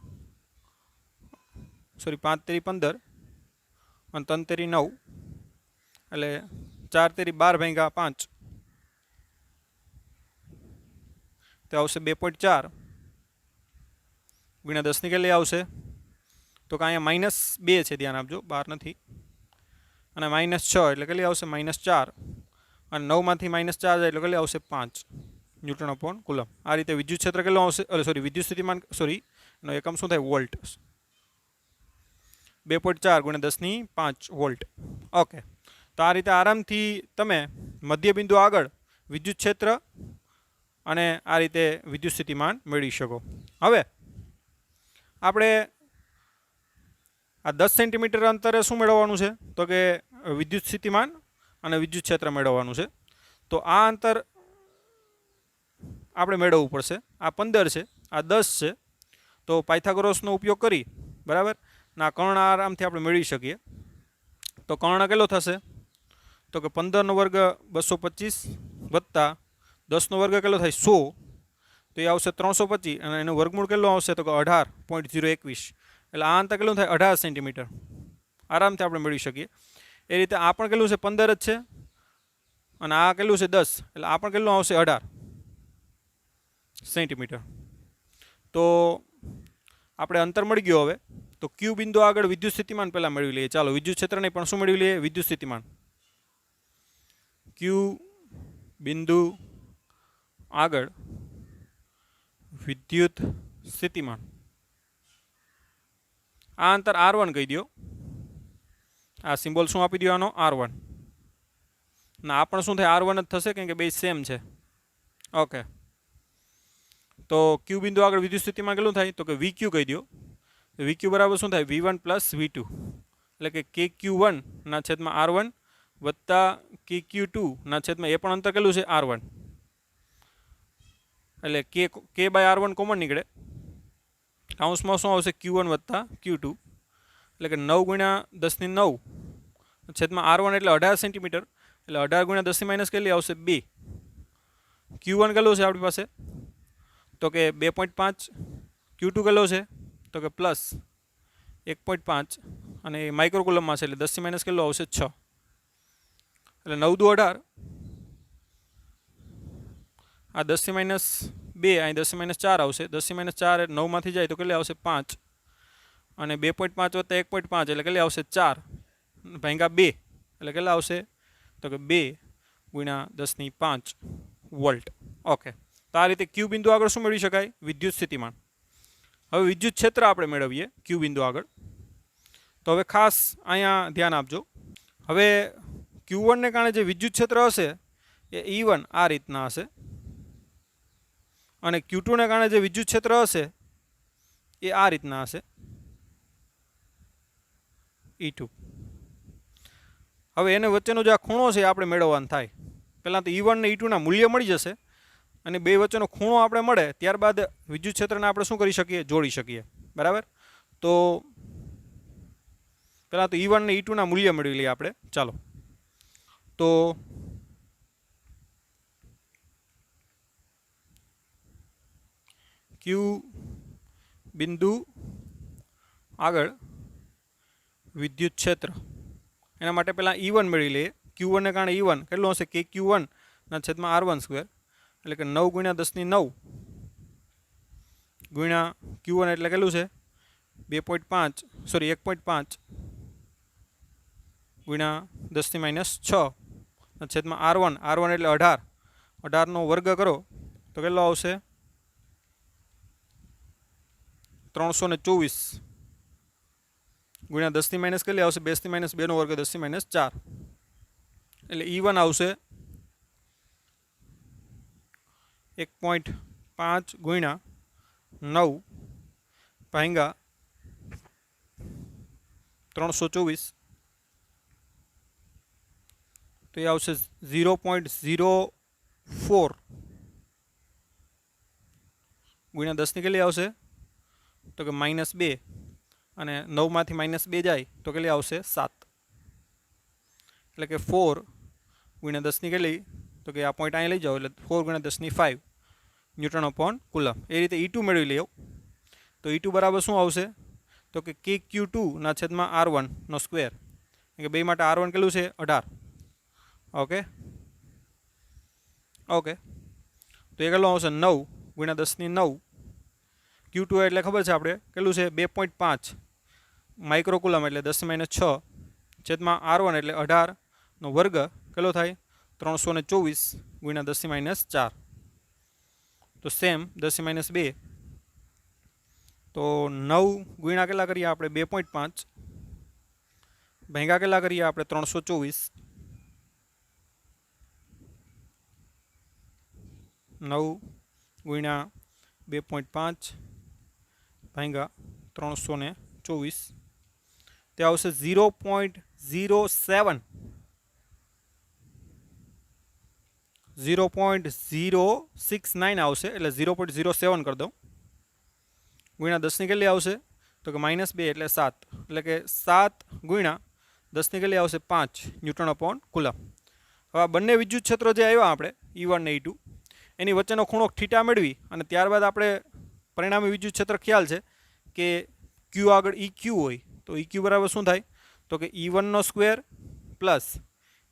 સોરી 5 તેરી 15 અને 3 તેરી 9 એટલે 4 તેરી 12 ભાગ્યા 5 તો આવશે 2.4 ગુણ્યા 10 ની કેટલી આવશે તો કે અહીંયા -2 છે, ધ્યાન આપજો, 12 નથી, અને -6 એટલે કેટલી આવશે -4 અને 9 માંથી -4 જાય એટલે કેટલી આવશે 5 ન્યૂટન અપોન કુલમ. આ રીતે વિદ્યુત ક્ષેત્ર કેટલો આવશે, સોરી વિદ્યુત સ્થિતિમાન, સોરી એનો એકમ શું થાય વોલ્ટ. 2.4 ગુણ્યા 10 ની 5 વોલ્ટ. ઓકે, તો આ રીતે આરામથી તમે મધ્યબિંદુ આગળ વિદ્યુત ક્ષેત્ર અને આ રીતે વિદ્યુત સ્થિતિમાન મેળવી શકો. હવે આપણે આ 10 સેન્ટીમીટર અંતરે શું મેળવવાનું છે તો કે વિદ્યુત સ્થિતિમાન અને વિદ્યુત ક્ષેત્ર મેળવવાનું છે. તો આ અંતર આપણે મેળવવું પડશે. આ 15 છે, આ 10 છે, તો પાયથાગોરસનો ઉપયોગ કરી બરાબર ના કર્ણ આરામથી આપણે મેળવી શકીએ. તો કર્ણ કેટલો થશે તો કે 15 નો વર્ગ 225 વત્તા 10 નો વર્ગ કેટલો થાય 100, તો એ આવશે 325 અને એનું વર્ગમૂળ કેટલો આવશે તો કે 18.021, એટલે આ અંતર કેટલું થાય 18 સેન્ટીમીટર આરામથી આપણે મેળવી શકીએ. એ રીતે આ પણ કેટલું છે 15 જ છે અને આ કેટલું છે 10, એટલે આ પણ કેટલું આવશે 18 સેન્ટીમીટર. તો આપણે અંતર મળી ગયો. હવે તો ક્યુ બિંદુ આગળ વિદ્યુત સ્થિતિમાન પહેલાં મેળવી લઈએ. ચાલો વિદ્યુત ક્ષેત્ર નહીં પણ શું મેળવી લઈએ વિદ્યુત સ્થિતિમાન. ક્યુ બિંદુ આગળ વિદ્યુત સ્થિતિમાન, આ અંતર R1 કહી દો. આ સિમ્બોલ શું આપી દો આનો R1, ના આ પણ શું થાય R1 જ થશે કેમ કે બે સેમ છે. ઓકે, તો ક્યુ બિંદુ આગળ વિદ્યુત સ્થિતિમાન કેટલું થાય તો કે VQ કહી દો. VQ બરાબર શું થાય V1 પ્લસ V2, એટલે કે KQ1 ના છેદમાં R1 વત્તા KQ2 ના છેદમાં એ પણ અંતર કેટલું છે R1, એટલે K બાય R1 કોમન નીકળે. કાઉન્સમાં શું આવશે Q1 વત્તા Q2, એટલે કે 9 ગુણ્યા 10 ની 9 છેદમાં R1 એટલે 18 સેન્ટીમીટર, એટલે 18 ગુણ્યા 10 ની માઇનસ કેટલી આવશે 2. Q1 કેટલો છે આપણી પાસે તો કે 2.5, Q2 કેટલો છે તો કે પ્લસ 1.5 અને માઇક્રોકુલમમાં છે એટલે 10 ની માઇનસ કેટલો આવશે 6, એટલે 9 દુ 18, આ 10 ની માઇનસ 2 અહીં 10 ની માઇનસ 4 આવશે, 10 ની માઇનસ 4 9 માંથી જાય તો કેટલી આવશે 5 અને 2.5 વત્તા 1.5 એટલે કેટલી આવશે 4 ભાગ્યા 2 એટલે કેટલા આવશે તો કે 2 ગુણ્યા 10 ની 5 વોલ્ટ. ઓકે, તો આ રીતે ક્યુ બિંદુ આગળ શું મેળવી શકાય વિદ્યુત સ્થિતિમાન. હવે વિદ્યુત ક્ષેત્ર આપણે મેળવીએ ક્યુ બિંદુ આગળ. તો હવે ખાસ અહીંયા ધ્યાન આપજો. હવે Q1 ને કારણે જે વિદ્યુત ક્ષેત્ર હશે એ E1 આ રીતના હશે અને Q2 ને કારણે જે વિદ્યુત ક્ષેત્ર હશે એ આ રીતના હશે E2. હવે એને વચ્ચેનો જે આ ખૂણો છે આપણે મેળવવાનો થાય. પહેલાં તો E1 ને E2 ના મૂલ્ય મળી જશે અને બે વચ્ચેનો ખૂણો આપણે મળે ત્યારબાદ વિદ્યુત ક્ષેત્રને આપણે શું કરી શકીએ જોડી શકીએ બરાબર. તો પહેલાં તો E1 ને E2 ના મૂલ્ય મેળવી લઈએ આપણે. ચાલો તો ક્યુ બિંદુ આગળ વિદ્યુત ક્ષેત્ર એના માટે પહેલાં E1 મેળવી લઈએ. Q1 ને કારણે E1 કેટલું હશે KQ1 ના છેદમાં R1 સ્ક્વેર, એટલે કે 9 ગુણ્યા 10 ની 9 ગુણ્યા Q1 એટલે કેટલું છે 2.5 સોરી 1.5 ગુણ્યા 10 ની માઇનસ 6 છેદમાં R1 એટલે 18 નો વર્ગ કરો તો કેટલો આવશે 324 ગુણ્યા 10 ની માઇનસ કેટલી આવશે 2 ની માઇનસ 2 નો વર્ગ 10 ની માઇનસ 4, એટલે E1 આવશે 1.5 ગુણ્યા 9 ભાગ્યા 324, તો એ આવશે 0.04 ગુણ્યા 10 ની કેટલી આવશે તો કે -2 અને 9 માંથી -2 જાય તો કેટલી આવશે 7, એટલે કે 4 ગુણ્યા 10 ની કેટલી તો કે આ પોઈન્ટ અહીં લઈ જાઓ એટલે 4 ગુણ્યા 10 ની 5 ન્યૂટન અપોન કુલમ. એ રીતે E2 મેળવી લ્યો. તો E2 બરાબર શું આવશે તો કે KQ2 ના છેદમાં R1 નો સ્ક્વેર, કે બે માટે R1 કેટલું છે 18. ઓકે ઓકે તો એ કેટલું આવશે 9 ગુણ્યા 10 ની 9. Q2 એટલે ખબર છે આપણે કેટલું છે 2.5 માઇક્રોકુલમ એટલે 10 - 6 છેદમાં R1 એટલે 18 નો વર્ગ કેટલો થાય 324 ગુણ્યા 10 - 4. તો સેમ 10 - 2 તો 9 ગુણ્યા કેટલા કરીએ આપણે 2.5 ભાગ્યા કેટલા કરીએ આપણે 324. 9 ગુણ્યા 2.5 ભાગ્યા 324 તે આવશે 0.07 0.069 આવશે એટલે 0.07 કરી દઉં. ગુણ્યા 10 ની કેટલી આવશે તો કે -2 એટલે 7 એટલે કે 7 ગુણ્યા 10 ની કેટલી આવશે 5 ન્યૂટન અપોન કુલમ. હવે આ બંને વિદ્યુત ક્ષેત્રો જે આવ્યા આપણે E1 ને E2 એની વચ્ચેનો ખૂણો થીટા મેળવી અને ત્યારબાદ આપણે પરિણામી વિદ્યુત ક્ષેત્ર ખ્યાલ છે કે Q આગળ EQ હોય તો EQ બરાબર શું થાય તો કે E1 નો સ્ક્વેર પ્લસ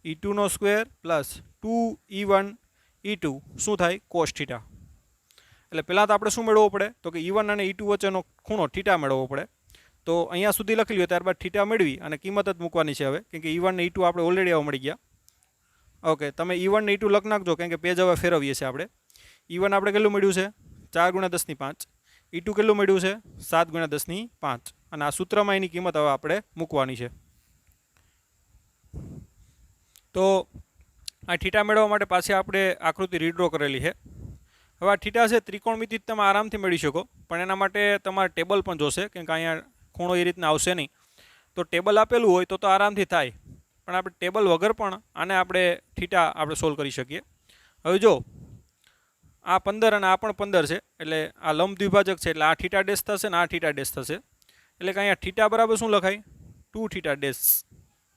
E2 નો સ્ક્વેર પ્લસ 2E1 E2 શું થાય cos થીટા. એટલે પહેલાં તો આપણે શું મેળવવું પડે તો કે E1 અને E2 વચ્ચેનો ખૂણો થીટા મેળવવો પડે. તો અહીંયા સુધી લખી લ્યો ત્યારબાદ થીટા મેળવી અને કિંમત જ મૂકવાની છે હવે, કેમ કે E1 ને E2 આપણે ઓલરેડી આવા મળી ગયા. ઓકે તમે E1 ને E2 લખ નાખજો કેમ કે પેજ હવે ફેરવીએ છીએ આપણે. E1 આપણે કેટલું મળ્યું છે 4 ગુણ્યા 10 ની 5, E2 કેટલું મળ્યું છે 7 ગુણ્યા 10 ની 5 અને આ સૂત્રમાં એની કિંમત હવે આપણે મૂકવાની છે. તો આ થીટા મેળવવા માટે પાછી આપણે આકૃતિ રીડ્રો કરેલી છે. હવે આ થીટા છે ત્રિકોણમિતિ તમે આરામથી મેળવી શકો, પણ એના માટે તમારે ટેબલ પણ જોશે કેમ કે અહીંયા ખૂણો એ રીતના આવશે નહીં. તો ટેબલ આપેલું હોય તો આરામથી થાય, પણ આપણે ટેબલ વગર પણ આને આપણે થીટા આપણે સોલ્વ કરી શકીએ. હવે જો આ 15 અને આ પણ 15 છે એટલે આ લંબ દ્વિભાજક છે એટલે આ થીટા ડેશ થશે ને આ થીટા ડેશ થશે એટલે કે અહીંયા થીટા બરાબર શું લખાય 2 થીટા ડેશ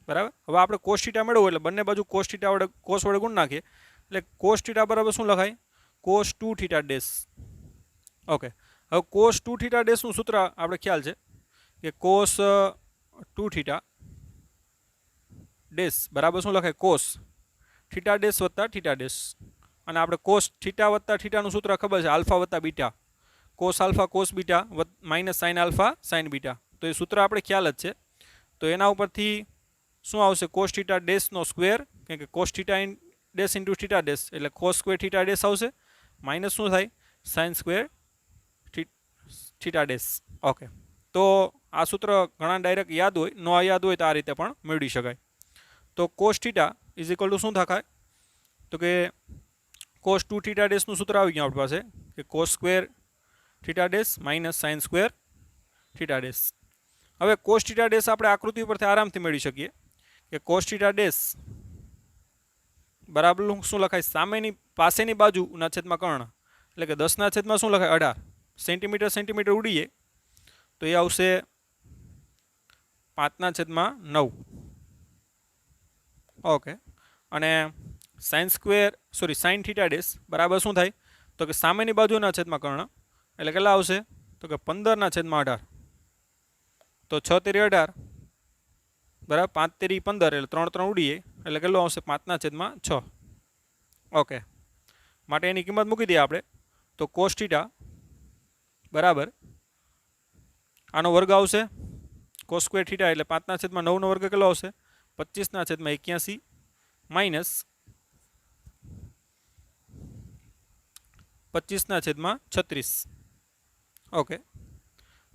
બરાબર. હવે આપણે કોસ થીટા મેળવવું એટલે બંને બાજુ કોસ થીટા વડે કોસ વડે ગુણ નાખીએ એટલે કોસ થીટા બરાબર શું લખાય કોસ 2 થીટા ડેશ. ઓકે હવે કોસ 2 થીટા ડેશનું સૂત્ર આપણે ખ્યાલ છે કે કોસ 2 થીટા ડેશ બરાબર શું લખાય કોસ થીટા ડેશ વત્તા થીટા ડેશ. અને આપણે કોસ થીટા વત્તા થીટાનું સૂત્ર ખબર છે આલ્ફા વત્તા beta, cos alpha cos beta minus sine alpha sign beta. તો એ સૂત્ર આપણે ખ્યાલ જ છે. તો એના ઉપરથી શું આવશે કોસ થીટા ડેશનો સ્ક્વેર કેમ કે cos theta dash into theta dash એટલે કોસ સ્ક્વેર થીટા ડેશ આવશે માઇનસ શું થાય sine square theta dash. Okay તો આ સૂત્ર ઘણા ડાયરેક્ટ યાદ હોય, ન યાદ હોય તો આ રીતે પણ મેળવી શકાય. તો cos theta is equal to શું થાય તો કે કોસ 2 થીટા ડેશનું સૂત્ર આવી ગયું આપણી પાસે કે cos square theta dash minus sine square theta dash. હવે કોસ થીટા ડેશ આપણે આકૃતિ પરથી આરામથી મેળવી શકીએ કે કોસ થીટા ડેશ બરાબર શું લખાય સામેની પાસેની બાજુના છેદમાં કર્ણ એટલે કે 10 ના છેદમાં શું લખાય 18 સેન્ટીમીટર સેન્ટીમીટર ઉડીએ તો એ આવશે 5 ના છેદમાં 9. ઓકે અને sine square sine theta dash બરાબર શું થાય તો કે સામેની બાજુના છેદમાં કર્ણ એટલે કેટલા આવશે તો કે 15 ના છેદમાં 18. તો 6 તેરી 18 બરાબર 5 તેરી 15 એટલે 3 3 ઉડીએ એટલે કેટલું આવશે 5 ના છેદમાં 6. ઓકે માટે એની કિંમત મૂકી દઈએ આપણે તો કોસ થીટા બરાબર આનો વર્ગ આવશે કોસ સ્ક્વેર થીટા એટલે 5 ના છેદમાં 9 નો વર્ગ કેટલો આવશે 25 ના છેદમાં 81 માઇનસ 25 ના છેદમાં 36. ઓકે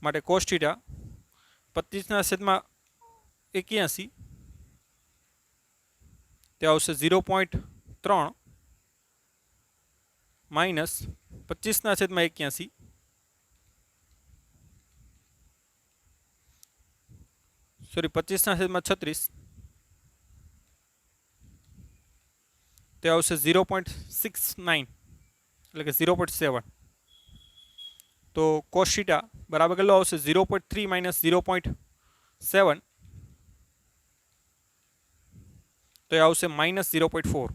માટે કોસ થીટા 25 ના છેદમાં 81 તે આવશે 0.3 માઇનસ 25 ના છેદમાં 81 25 ના છેદમાં 36 તે આવશે 0.69 એટલે કે 0.7. તો કોસ થીટા બરાબર કેટલો આવશે 0.3 માઇનસ 0.7 તો એ આવશે માઇનસ 0.4.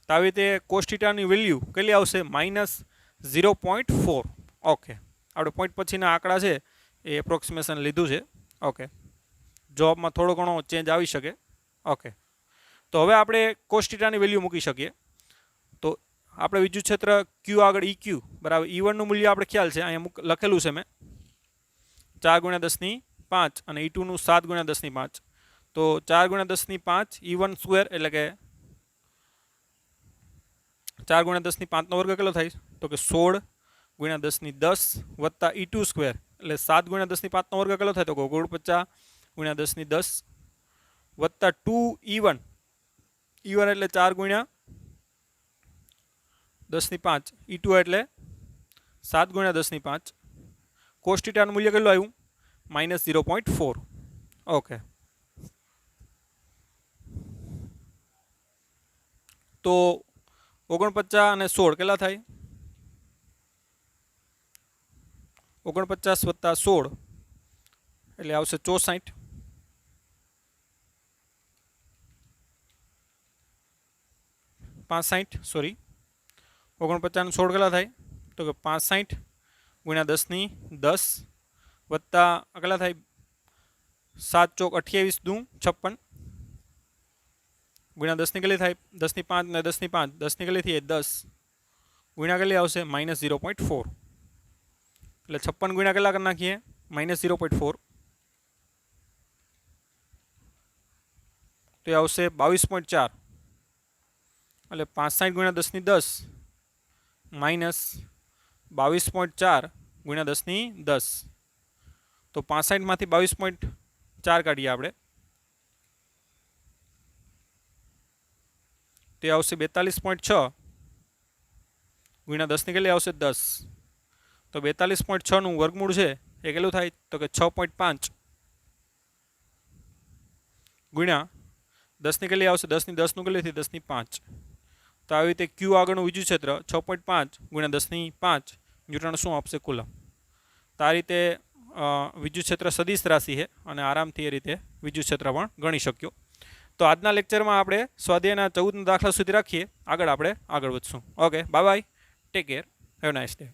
તો આવી રીતે કોસ થીટાની વેલ્યુ કેટલી આવશે -0.4. ઓકે આપણે પોઈન્ટ પછીના આંકડા છે એ એપ્રોક્સિમેશન લીધું છે. ઓકે, જવાબમાં થોડો ઘણો ચેન્જ આવી શકે. ઓકે, તો હવે આપણે કોસ થીટાની વેલ્યુ મૂકી શકીએ. તો આપણે વિદ્યુત ક્ષેત્ર ક્યુ આગળ EQ બરાબર E1નું મૂલ્ય આપણે ખ્યાલ છે, અહીંયા લખેલું છે મેં 4×10⁵ અને E2નું 7×10⁵. તો 4×10⁵ E1 સ્ક્વેર એટલે કે 4×10⁵ નો વર્ગ કેટલો થાય? તો કે 16×10⁻10 વત્તા E2 સ્ક્વેર એટલે 7×10⁵ નો વર્ગ કેટલો થાય? તો કે 49×10⁻10 વત્તા 2E1 એટલે 4×10⁵ E2 એટલે 7×10⁵. કોસ થીટાનું મૂલ્ય કેટલું આવ્યું? -0.4. ઓકે, તો 49 અને 16 કેટલા થાય? 49 વત્તા 16 એટલે આવશે 64. 65 સોરી, 49 અને 16 કેટલા થાય? તો કે 65×10⁻10 વત્તા કેટલા થાય? 7 ચોક 28 દુ 56 ગુણ્યા 10 ની કેટલી થાય? 10⁵ ને 10⁵ 10 ની કેટલી થઈ? 10 ગુણ્યા કેટલી આવશે? -0.4. એટલે 56 ગુણ્યા કેટલા કરી નાખીએ? -0.4 તો એ આવશે 22.4. એટલે 65×10⁻10 -22.4 ગુણ્યા 10⁻10. તો 65 માંથી 22.4 કાઢીએ આપણે તો આવશે 42.6 ગુણ્યા 10 ની કેટલી આવશે? 10. તો 42.6 નું વર્ગમૂળ છે એ કેટલું થાય? તો કે 6.5 ગુણ્યા 10 ની કેટલી આવશે? 10 ની 10 નું કેટલી થઈ? 10⁵. તો આવી રીતે ક્યુ આગળનું વિદ્યુત ક્ષેત્ર 6.5 ગુણ્યા 10⁵ ન્યૂટન શું આપશે? કુલમ. તો આ રીતે વિદ્યુત ક્ષેત્ર સદિશ રાશિ છે અને આરામથી એ રીતે વિદ્યુત ક્ષેત્ર પણ ગણી શક્યો. તો આજના લેક્ચરમાં આપણે સ્વાધ્યાયના 14 દાખલા સુધી રાખીએ. આગળ આપણે આગળ વધશું. Okay, bye bye, take care, have nice day.